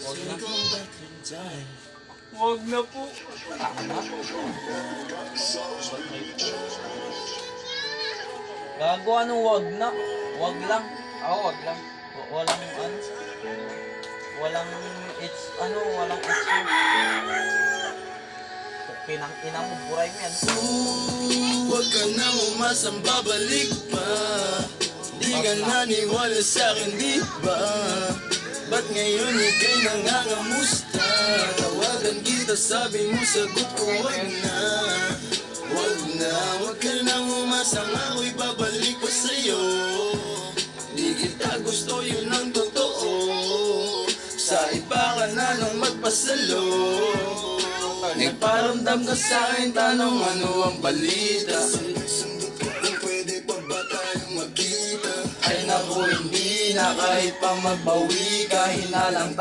Wag na. Wag na po. Gago, anong wag na? Wag lang. Oo, wag lang. Walang ano. Walang walang pinang ina mo, buray mo yan. Huwag ka na umasang babalik pa. Di ka naniwala sa'kin, di ba? Ba't ngayon ika'y nangangamusta? Tawagan kita, sabi mo, sagot ko wag na. Wag na, wag ka nang umasang ako'y babalik pa sa'yo. Di kita gusto, yun ang totoo. Sa iba ka na nang magpasalo. Nagparamdam ka sa'kin, tanong ano ang balita. Sundot ka kung pwede pa ba tayong magkita? Ay naku, hindi na kahit pa magbawi ka, hinalang